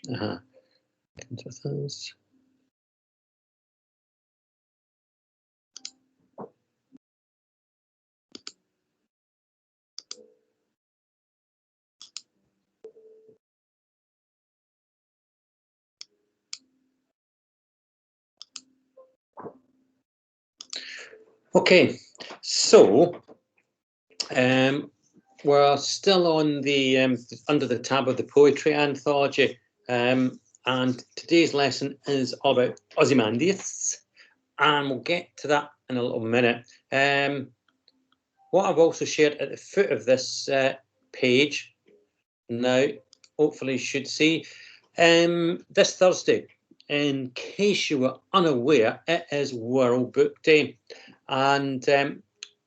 Uh-huh. With those. Okay, so we're still on the under the tab of the poetry anthology, and today's lesson is all about Ozymandias, and we'll get to that in a little minute. What I've also shared at the foot of this page now, hopefully you should see, this Thursday, in case you were unaware, it is World Book Day, and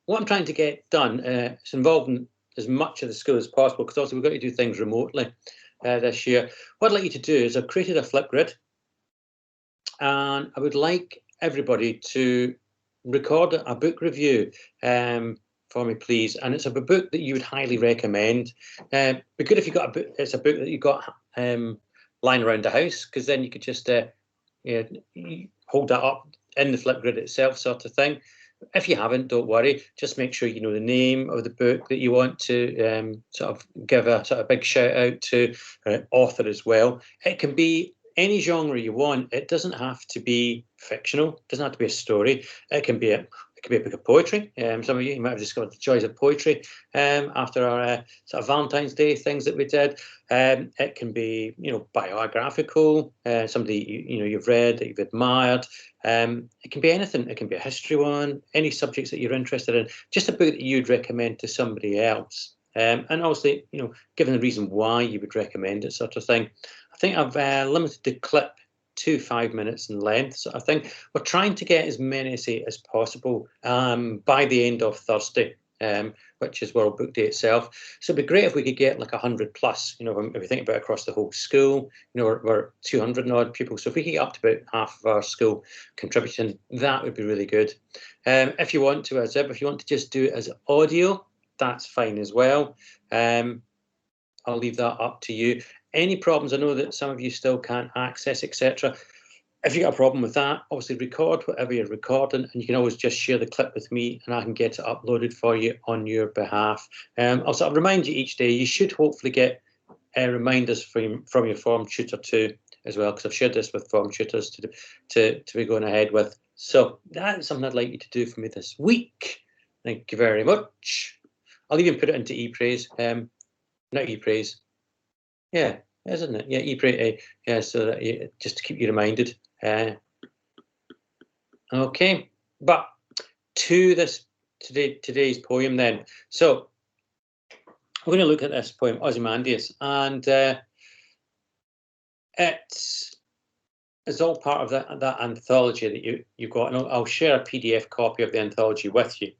what I'm trying to get done is involving as much of the school as possible, because also we've got to do things remotely this year. What I'd like you to do is I've created a flip grid, and I would like everybody to record a book review for me, please. And it's a book that you would highly recommend. Be good if you got a book. It's a book that you got lying around the house, because then you could just hold that up in the flip grid itself, sort of thing. If you haven't, don't worry. Just make sure you know the name of the book that you want to sort of give a sort of big shout out to, author as well. It can be any genre you want. It doesn't have to be fictional. It doesn't have to be a story. It can be a book of poetry. Some of you might have discovered the joys of poetry after our sort of Valentine's Day things that we did. It can be, biographical, somebody you've read that you've admired. It can be anything. It can be a history one, any subjects that you're interested in. Just a book that you'd recommend to somebody else. And obviously, given the reason why you would recommend it, sort of thing. I think I've limited the clip to 5 minutes in length, sort of thing. We're trying to get as many as possible by the end of Thursday, which is World Book Day itself. So it'd be great if we could get like 100 plus, if we think about it across the whole school, we're 200 and odd people. So if we could get up to about half of our school contributing, that would be really good. If you want to, if you want to just do it as audio, that's fine as well. I'll leave that up to you. Any problems? I know that some of you still can't access, etc. If you got a problem with that, obviously record whatever you're recording, and you can always just share the clip with me, and I can get it uploaded for you on your behalf. I'll sort of remind you each day. You should hopefully get reminders from your form tutor too, as well, because I've shared this with form tutors to be going ahead with. So that's something I'd like you to do for me this week. Thank you very much. I'll even put it into ePraise. Not ePraise. Yeah, isn't it? Yeah, ePraise. Yeah, so that just to keep you reminded. Okay, but to today's poem then. So we're going to look at this poem, Ozymandias, and it's all part of that anthology that you've got, and I'll share a PDF copy of the anthology with you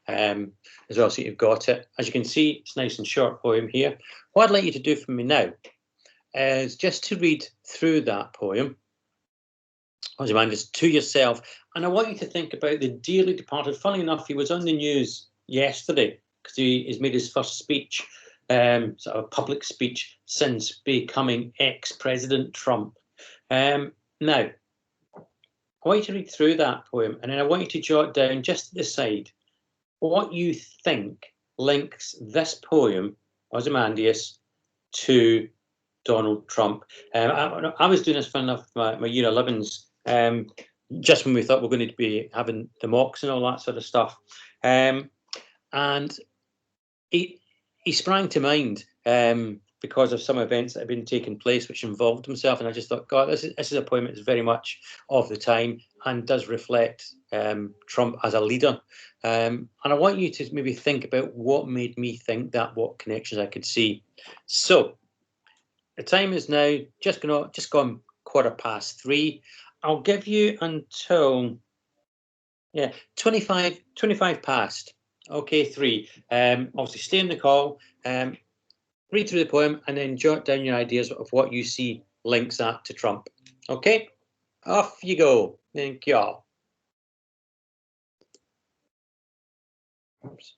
as well, so you've got it. As you can see, it's a nice and short poem here. What I'd like you to do for me now is just to read through that poem, Ozymandias, to yourself, and I want you to think about the dearly departed. Funny enough, he was on the news yesterday because he has made his first speech, sort of public speech, since becoming ex-President Trump. Now, I want you to read through that poem, and then I want you to jot down just to the side what you think links this poem, Ozymandias, to Donald Trump. I was doing this fun enough my year 11s, just when we thought we we're going to be having the mocks and all that sort of stuff. And he sprang to mind because of some events that have been taking place which involved himself. And I just thought, God, this is a poem that's very much of the time and does reflect Trump as a leader. And I want you to maybe think about what made me think that, what connections I could see. So the time is now just gone 3:15. I'll give you until 25 past. Okay, 3. Obviously stay in the call, read through the poem, and then jot down your ideas of what you see links that to Trump. Okay, off you go. Thank you all. Oops.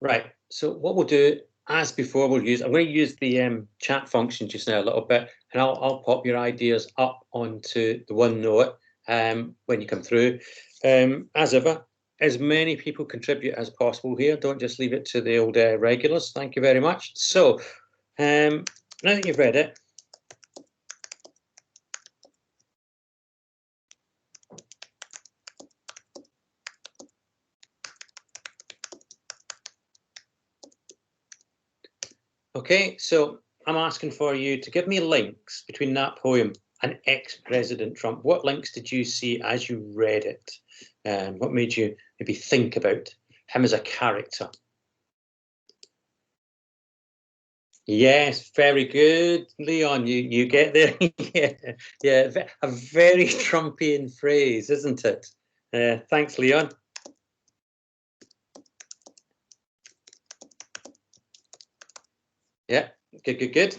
Right. So what we'll do, as before, I'm going to use the chat function just now a little bit, and I'll pop your ideas up onto the OneNote when you come through. As ever, as many people contribute as possible here. Don't just leave it to the old regulars. Thank you very much. So now that you've read it, okay, so I'm asking for you to give me links between that poem and ex-President Trump. What links did you see as you read it? What made you maybe think about him as a character? Yes, very good, Leon. You get there. Yeah, yeah, a very Trumpian phrase, isn't it? Thanks, Leon. Yeah, good, good, good.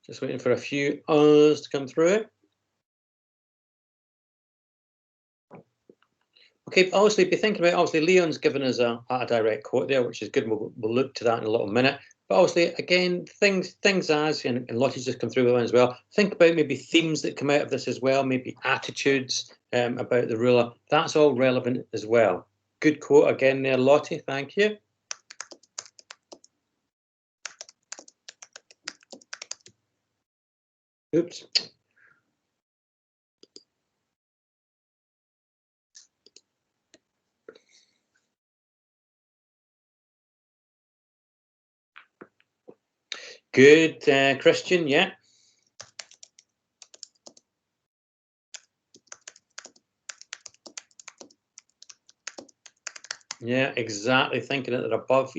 Just waiting for a few others to come through. Okay, obviously, be thinking about, obviously, Leon's given us a direct quote there, which is good. We'll look to that in a little minute. But obviously, again, things as, and Lottie's just come through with one as well. Think about maybe themes that come out of this as well, maybe attitudes about the ruler. That's all relevant as well. Good quote again there, Lottie. Thank you. Oops. Good, Christian, yeah. Yeah, exactly. Thinking that they're above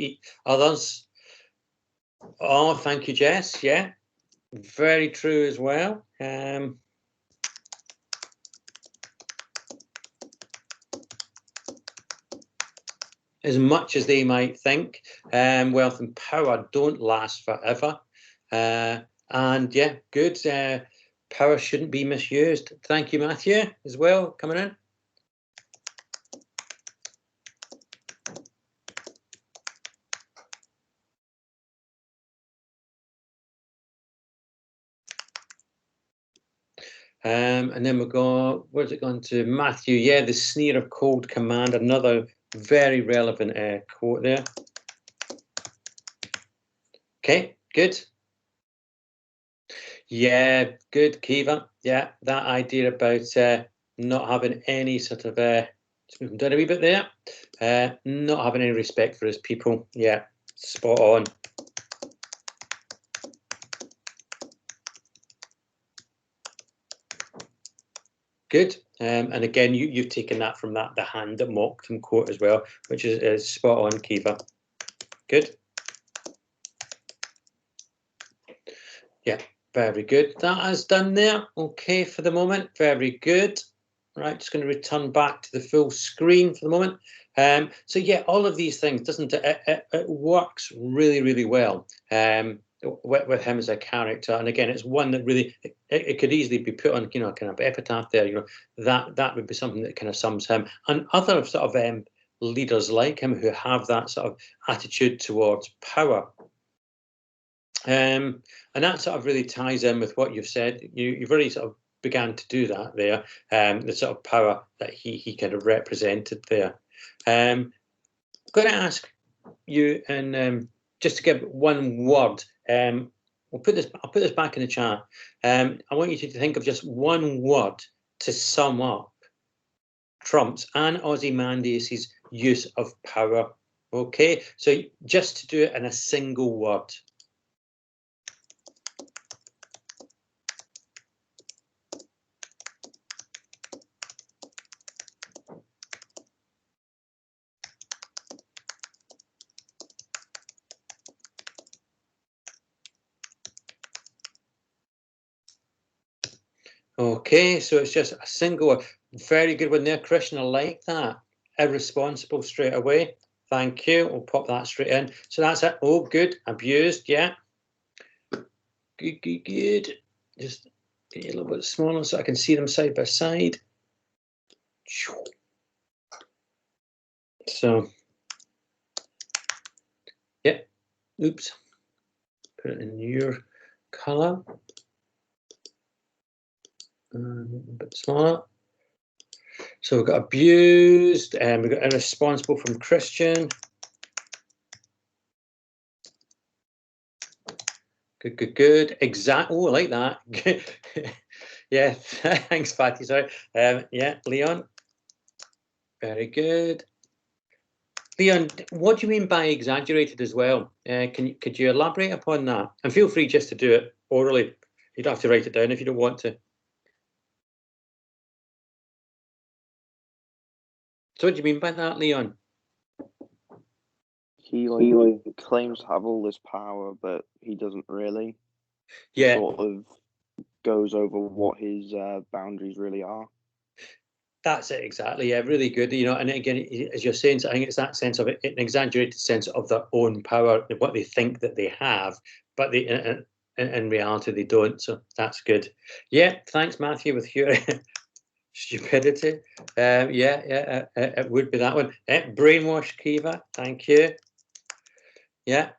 others. Oh, thank you, Jess. Yeah, very true as well. As much as they might think, wealth and power don't last forever. And yeah, good. Power shouldn't be misused. Thank you, Matthew, as well, coming in. And then we'll go, where's it gone to? Matthew, yeah, the sneer of cold command, another very relevant quote there. Okay, good. Yeah, good, Kiva. Yeah, that idea about not having any sort of, let's move down a wee bit there, not having any respect for his people. Yeah, spot on. Good. And again, you've taken that from the hand that mocked him quote as well, which is spot on, Kiva. Good. Yeah, very good. That is done there. Okay, for the moment. Very good. Right, just going to return back to the full screen for the moment. So yeah, all of these things, doesn't it? It works really, really well with him as a character. And again, it's one that really it could easily be put on, kind of epitaph there. That would be something that kind of sums him and other sort of leaders like him who have that sort of attitude towards power. And that sort of really ties in with what you've said. You've already sort of began to do that there, the sort of power that he kind of represented there. I'm going to ask you, and just to give one word, I'll put this back in the chat. I want you to think of just one word to sum up Trump's and Ozymandias's use of power. Okay, so just to do it in a single word. Okay, so it's just a single, very good one there, Christian. I like that. Irresponsible straight away. Thank you. We'll pop that straight in. So that's it. Oh, good. Abused, yeah. Good, good, good. Just Get you a little bit smaller so I can see them side by side. So, yeah, oops, put it in your color. A bit smaller. So we've got abused, and we've got irresponsible from Christian. Good, good, good. Exact. Oh, I like that. Yeah, thanks, Patty. Sorry. Yeah, Leon. Very good. Leon, what do you mean by exaggerated as well? Could you elaborate upon that? And feel free just to do it orally. You don't have to write it down if you don't want to. So what do you mean by that, Leon? He claims to have all this power, but he doesn't really. Yeah. Sort of goes over what his boundaries really are. That's it, exactly. Yeah, really good. You know, and again, as you're saying, I think it's that sense of it, an exaggerated sense of their own power, what they think that they have, but they, in reality, they don't. So that's good. Yeah, thanks, Matthew, with your stupidity. Yeah, it would be that one. Brainwash, Kiva. Thank you. Yeah.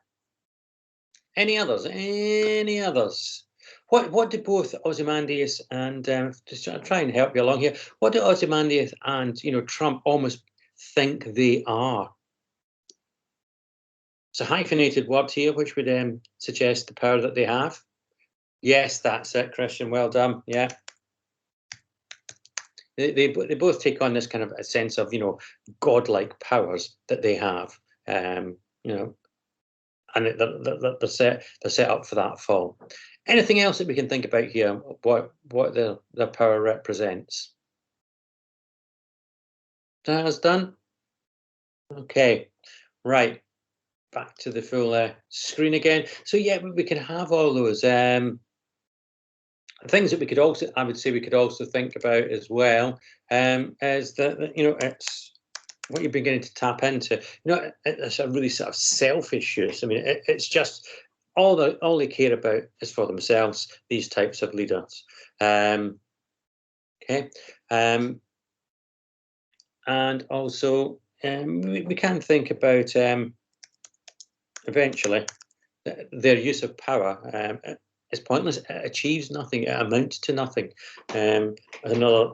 Any others? Any others? What do both Ozymandias and just try and help you along here? What do Ozymandias and Trump almost think they are? It's a hyphenated word here, which would suggest the power that they have. Yes, that's it, Christian. Well done. Yeah. They both take on this kind of a sense of godlike powers that they have. And they're set up for that fall. Anything else that we can think about here? What the power represents? That is done. Okay, right. Back to the full screen again. So yeah, we can have all those things that we could also. I would say we could also think about as well. Is that it's what you're beginning to tap into. It's a really sort of selfish use. I mean, it's just all they care about is for themselves. These types of leaders. Okay, and also we can think about eventually their use of power is pointless. It achieves nothing. It amounts to nothing. Another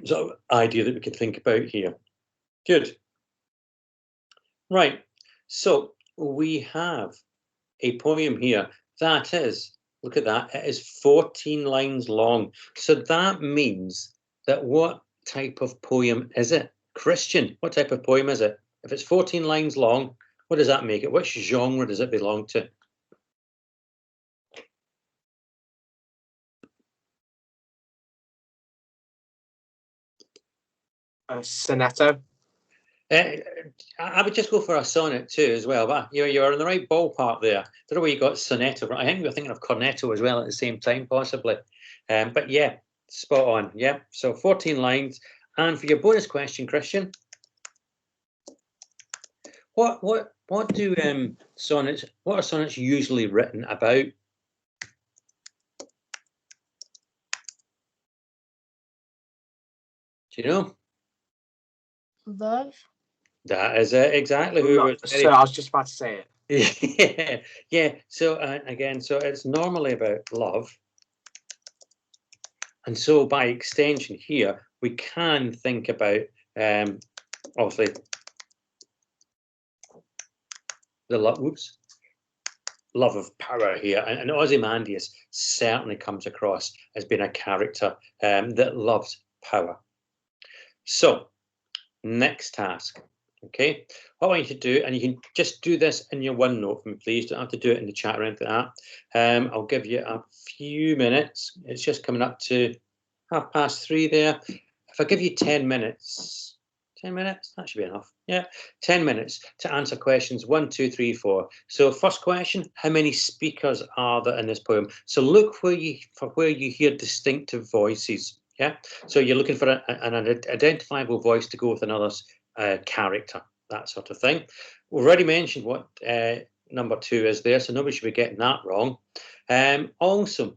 sort of idea that we could think about here. Good. Right. So we have a poem here that is, look at that, it is 14 lines long. So that means that what type of poem is it? Christian, what type of poem is it? If it's 14 lines long, what does that make it? Which genre does it belong to? A sonetto. I would just go for a sonnet too as well, but you're in the right ballpark there. Don't know where you got sonetto. I think we're thinking of cornetto as well at the same time, possibly. But yeah, spot on. Yeah, so 14 lines. And for your bonus question, Christian, what do sonnets? What are sonnets usually written about? Do you know? Love. That is it, exactly. So I was just about to say it. Yeah. So again, so it's normally about love, and so by extension here, we can think about obviously the love of power here, and Ozymandias certainly comes across as being a character that loves power. So, next task. Okay, what I want you to do, and you can just do this in your OneNote for me, please. Don't have to do it in the chat or anything like that. I'll give you a few minutes. It's just coming up to 3:30 there. If I give you 10 minutes, 10 minutes, that should be enough. Yeah, 10 minutes to answer questions 1, 2, 3, 4. So first question, how many speakers are there in this poem? So look where you hear distinctive voices. Yeah, so you're looking for an identifiable voice to go with another's character, that sort of thing. We've already mentioned what number 2 is there, so nobody should be getting that wrong. Also,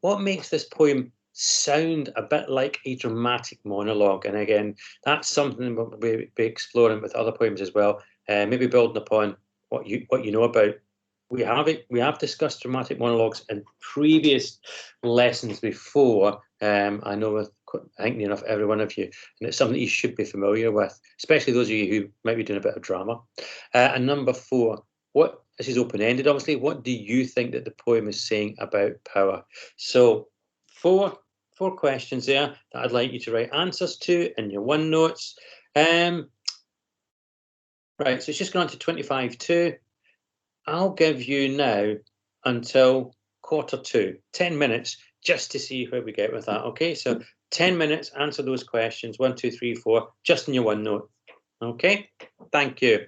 what makes this poem sound a bit like a dramatic monologue? And again, that's something we'll be exploring with other poems as well. Maybe building upon what you know about. We have discussed dramatic monologues in previous lessons before. I know with I think enough every one of you, and it's something you should be familiar with, especially those of you who might be doing a bit of drama. And number 4, this is open-ended, obviously. What do you think that the poem is saying about power? So 4 questions there that I'd like you to write answers to in your OneNotes. Right, so it's just gone to 25 to. I'll give you now until 1:45, 10 minutes, just to see where we get with that. Okay, so 10 minutes, answer those questions, 1, 2, 3, 4, just in your OneNote. Okay, thank you.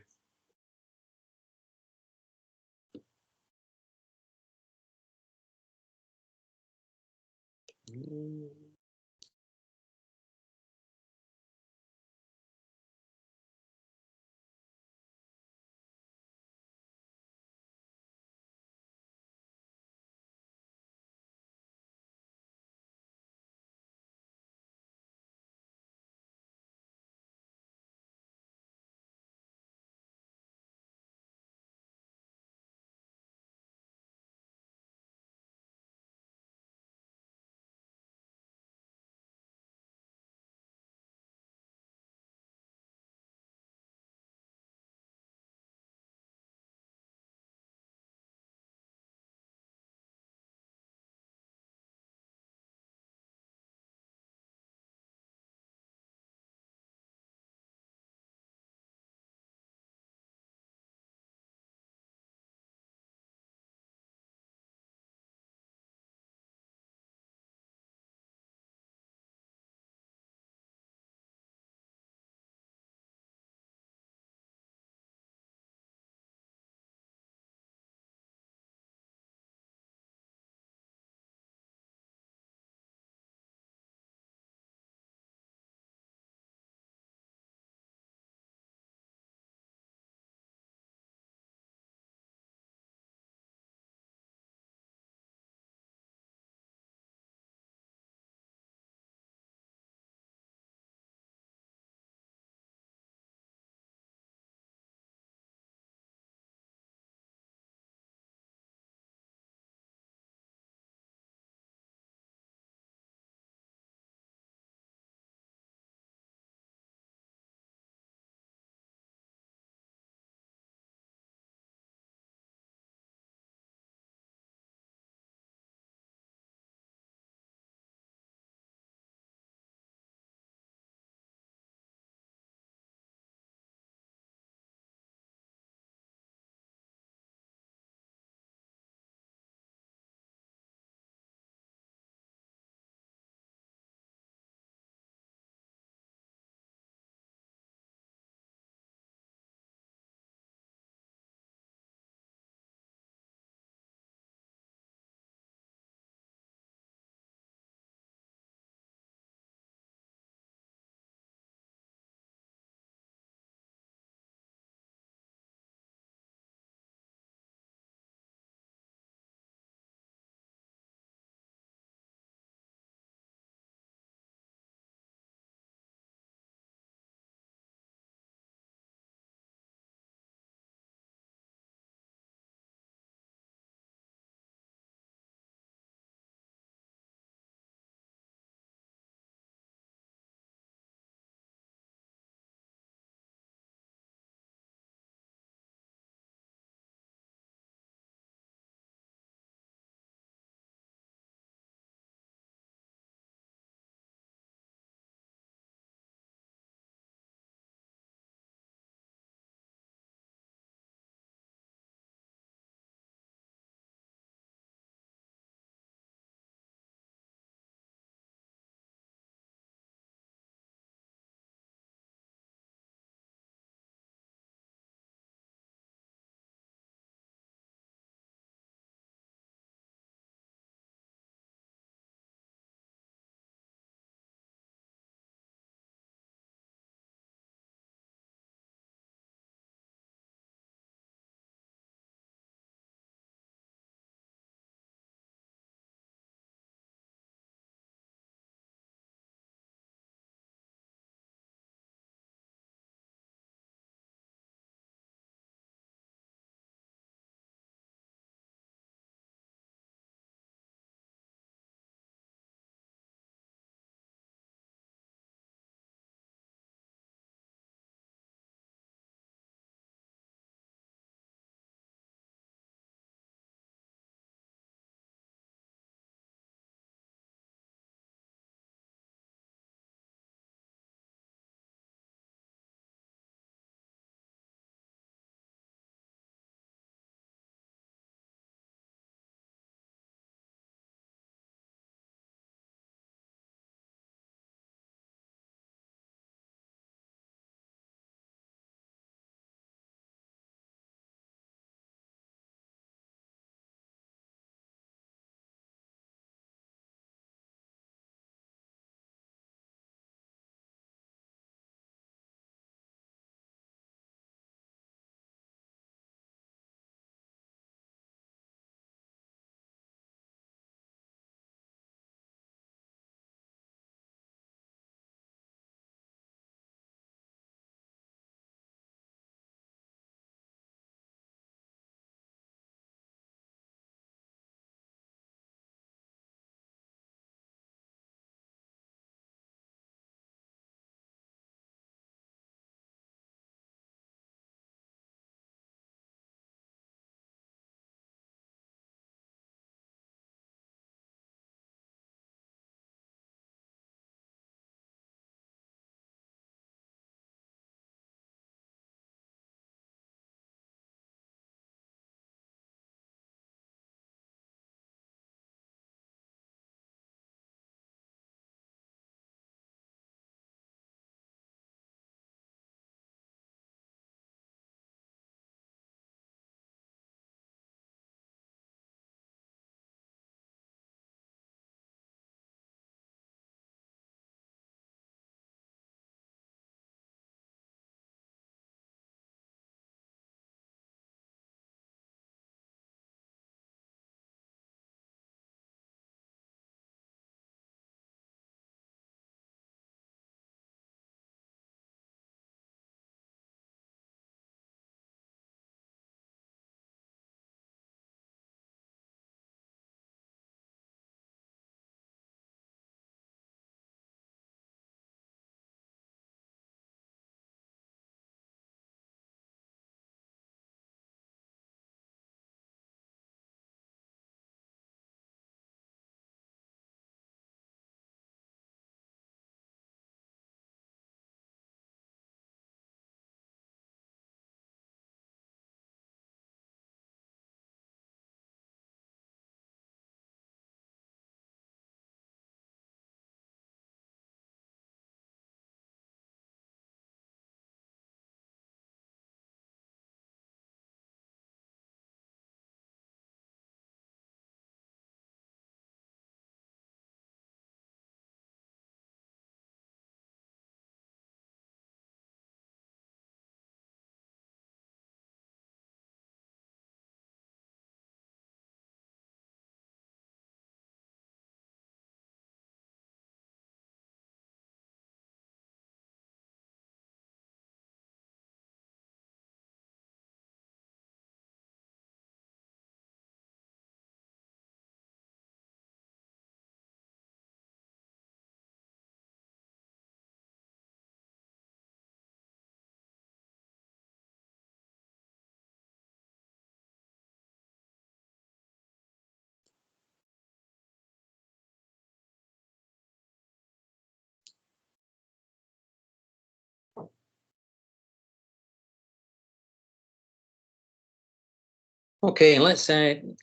Okay, let's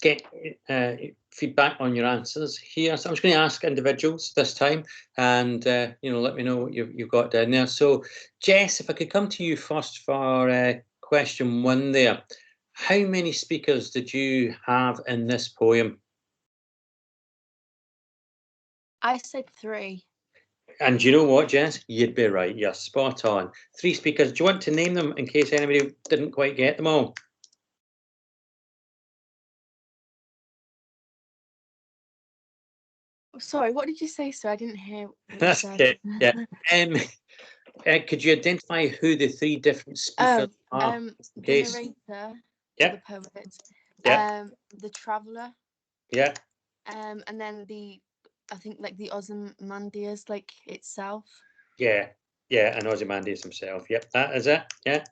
get feedback on your answers here. So I'm just going to ask individuals this time, and let me know what you've got down there. So, Jess, if I could come to you first for question 1 there. How many speakers did you have in this poem? I said 3. And you know what, Jess? You'd be right. You're spot on. 3 speakers. Do you want to name them in case anybody didn't quite get them all? Sorry, what did you say, sir? I didn't hear what you That's said. okay. Yeah. Could you identify who the 3 different speakers are? The Case. narrator, Yeah. the poet, Yeah. the traveller, Yeah. and then I think like the Ozymandias, like itself. Yeah. Yeah. And Ozymandias himself. Yep. That is it. Yeah.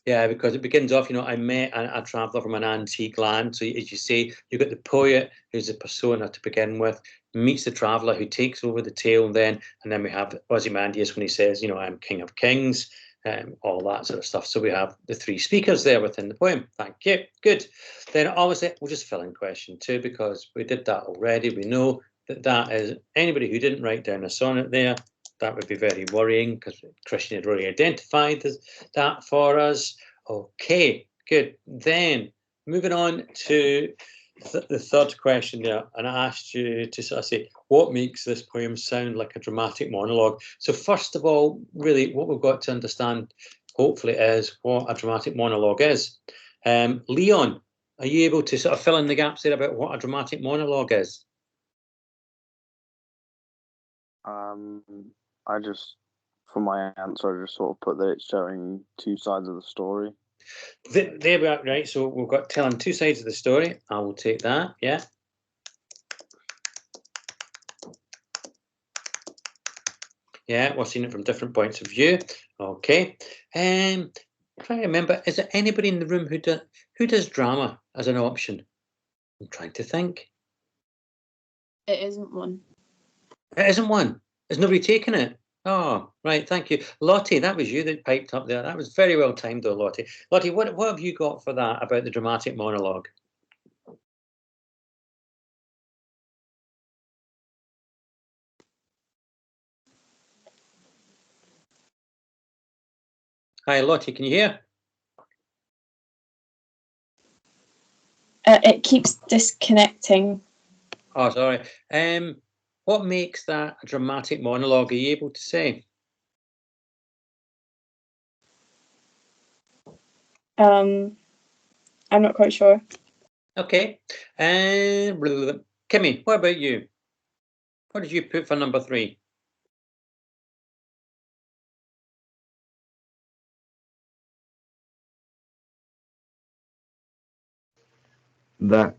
Yeah, because it begins off, I met a traveller from an antique land. So as you say, you've got the poet, who's the persona to begin with, meets the traveller who takes over the tale then, and then we have Ozymandias when he says, I'm king of kings, all that sort of stuff. So we have the 3 speakers there within the poem. Thank you. Good. Then obviously we'll just fill in question 2 because we did that already. We know that is anybody who didn't write down a sonnet there. That would be very worrying because Christian had already identified that for us. Okay, good. Then moving on to the third question there, and I asked you to sort of say, what makes this poem sound like a dramatic monologue? So first of all, really what we've got to understand, hopefully, is what a dramatic monologue is. Leon, are you able to sort of fill in the gaps there about what a dramatic monologue is? I just, for my answer, I just sort of put that it's showing 2 sides of the story. There we are, right? So we've got telling 2 sides of the story. I will take that, yeah. Yeah, we're seeing it from different points of view. Okay. I'm trying to remember, is there anybody in the room who does drama as an option? I'm trying to think. It isn't one. It isn't one. Is nobody taking it? Oh, right, thank you. Lottie, that was you that piped up there. That was very well timed though, Lottie. Lottie, what have you got for that about the dramatic monologue? Hi, Lottie, can you hear? It keeps disconnecting. Oh, sorry. What makes that a dramatic monologue? Are you able to say? I'm not quite sure. Okay. Kimmy, what about you? What did you put for number 3? That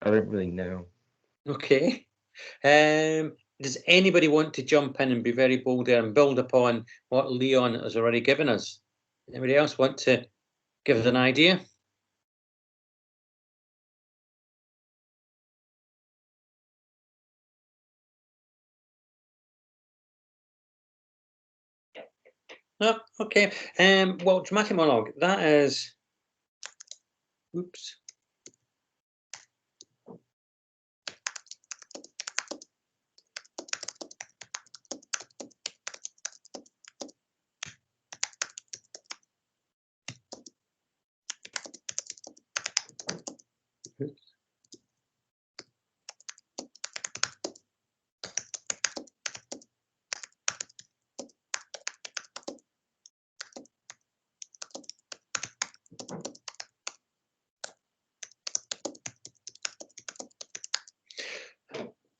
I don't really know. Okay. Does anybody want to jump in and be very bold there and build upon what Leon has already given us? Anybody else want to give us an idea? No, okay. Well, dramatic monologue, that is, oops.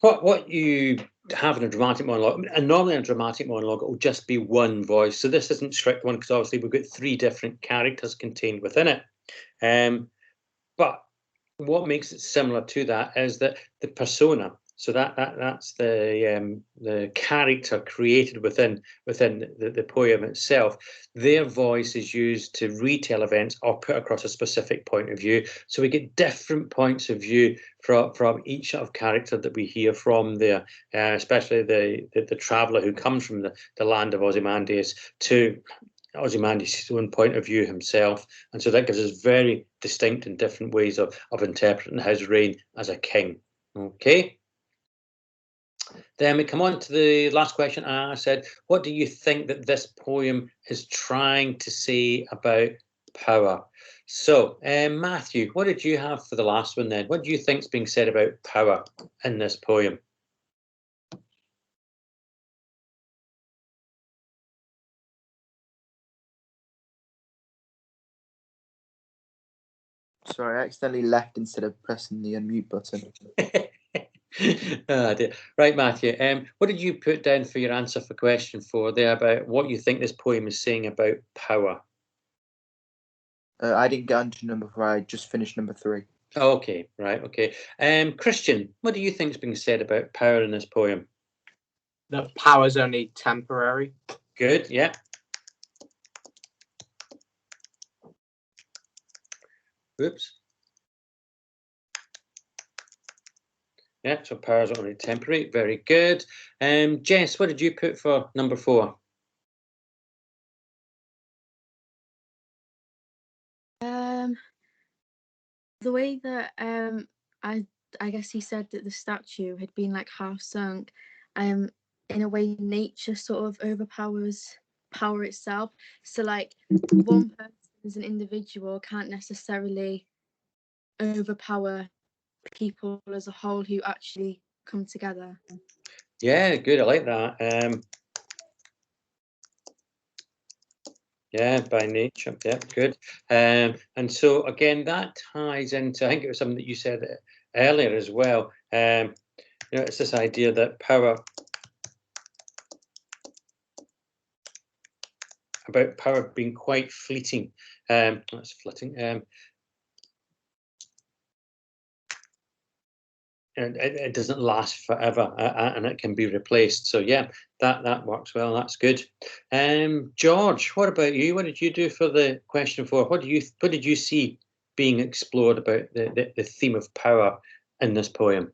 What you have in a dramatic monologue, and normally in a dramatic monologue, it will just be one voice. So this isn't strict one because obviously we've got 3 different characters contained within it. But what makes it similar to that is that the persona, so that's the character created within the poem itself. Their voice is used to retell events or put across a specific point of view. So we get different points of view from each sort of character that we hear from there, especially the traveller who comes from the land of Ozymandias to Ozymandias' own point of view himself, and so that gives us very distinct and different ways of interpreting his reign as a king. Okay. Then we come on to the last question. I said, what do you think that this poem is trying to say about power? So, Matthew, what did you have for the last one then? What do you think is being said about power in this poem? Sorry, I accidentally left instead of pressing the unmute button. Oh, dear. Right, Matthew, what did you put down for your answer for question 4 there about what you think this poem is saying about power? I didn't get onto number 4. I just finished number 3. Okay, right, okay. Christian, what do you think is being said about power in this poem? That power's only temporary. Good, yeah. Oops. Yeah, so power is only temporary. Very good. Jess, what did you put for number 4? The way that I guess he said that the statue had been like half sunk, in a way nature sort of overpowers power itself. So like one person as an individual can't necessarily overpower people as a whole who actually come together. Yeah, good. I like that. Yeah, by nature. Yeah, good. And so again, that ties into, I think it was something that you said earlier as well. It's this idea that power being quite fleeting. That's flitting. And it doesn't last forever, and it can be replaced. So yeah, that works well. That's good. George, what about you? What did you do for the question 4? What did you see being explored about the theme of power in this poem?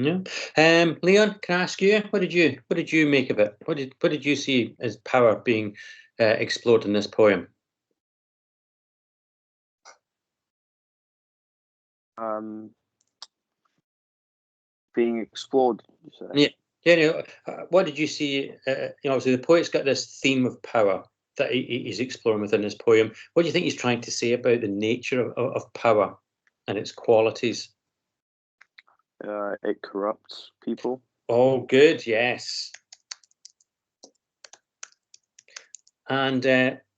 Yeah. Leon, can I ask you, what did you make of it? What did you see as power being explored in this poem? Being explored, you say? Yeah. Yeah. What did you see? Obviously, the poet's got this theme of power that he's exploring within his poem. What do you think he's trying to say about the nature of power and its qualities? It corrupts people. Oh, good. Yes. And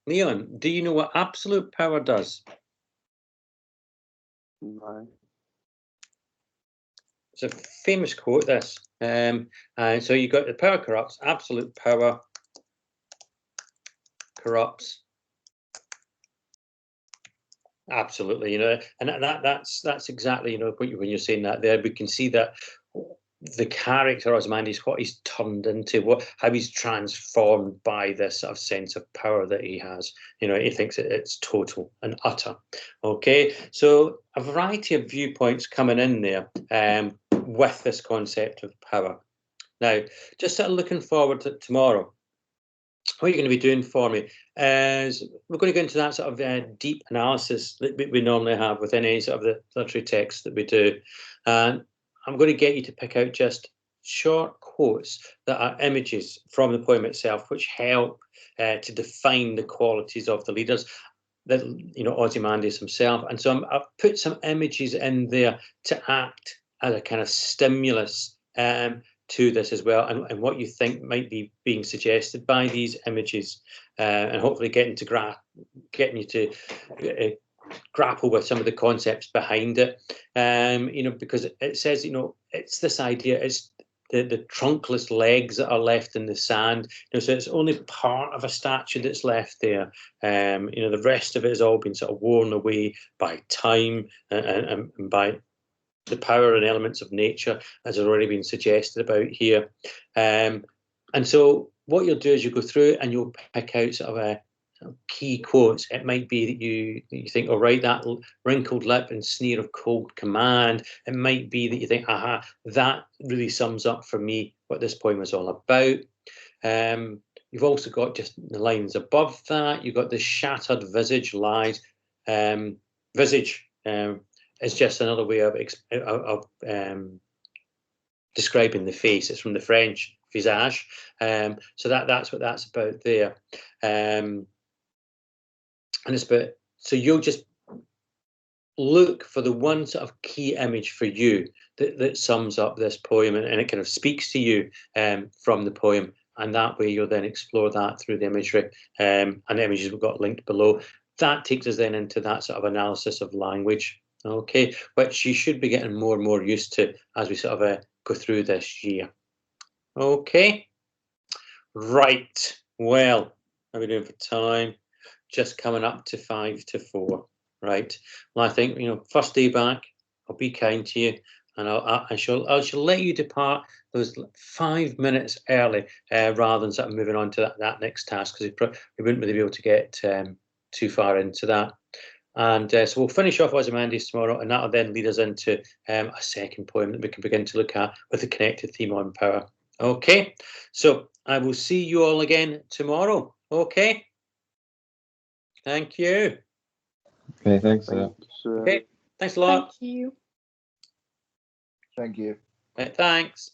Leon, do you know what absolute power does? No. It's a famous quote, this. And so you got the power corrupts, absolute power corrupts. Absolutely, and that's exactly, when you're saying that there, we can see that the character Ozymandias, what he's turned into, how he's transformed by this sort of sense of power that he has. He thinks it's total and utter. Okay, so a variety of viewpoints coming in there with this concept of power. Now, just sort of looking forward to tomorrow, what you're going to be doing for me is we're going to go into that sort of deep analysis that we normally have with any sort of the literary text that we do. And I'm going to get you to pick out just short quotes that are images from the poem itself, which help to define the qualities of the leaders, that Ozymandias himself. And so I've put some images in there to act as a kind of stimulus to this as well, and what you think might be being suggested by these images, and hopefully getting you to grapple with some of the concepts behind it. Because it says, it's this idea, it's the trunkless legs that are left in the sand. So it's only part of a statue that's left there. The rest of it has all been sort of worn away by time and by the power and elements of nature, as has already been suggested about here. And so what you'll do is you go through and you'll pick out sort of a key quotes. It might be that you think, all right, that wrinkled lip and sneer of cold command. It might be that you think, aha, that really sums up for me what this poem is all about. You've also got just the lines above that. You've got the shattered visage lies. Visage is just another way of describing the face. It's from the French visage. So that's what that's about there. And it's about, so you'll just look for the one sort of key image for you that sums up this poem, and it kind of speaks to you from the poem. And that way you'll then explore that through the imagery, and the images we've got linked below. That takes us then into that sort of analysis of language, okay, which you should be getting more and more used to as we sort of go through this year. Okay, right, well, how are we doing for time? Just coming up to 5 to 4, right? Well, I think, you know, first day back, I'll be kind to you, and I shall let you depart those 5 minutes early, rather than sort of moving on to that next task, because we wouldn't really be able to get too far into that. And so we'll finish off Ozymandias tomorrow, and that'll then lead us into a second poem that we can begin to look at with the connected theme on power. Okay, so I will see you all again tomorrow. Okay, thank you. Okay, thanks. Thanks, Okay, thanks a lot. Thank you. Thank you. Thanks.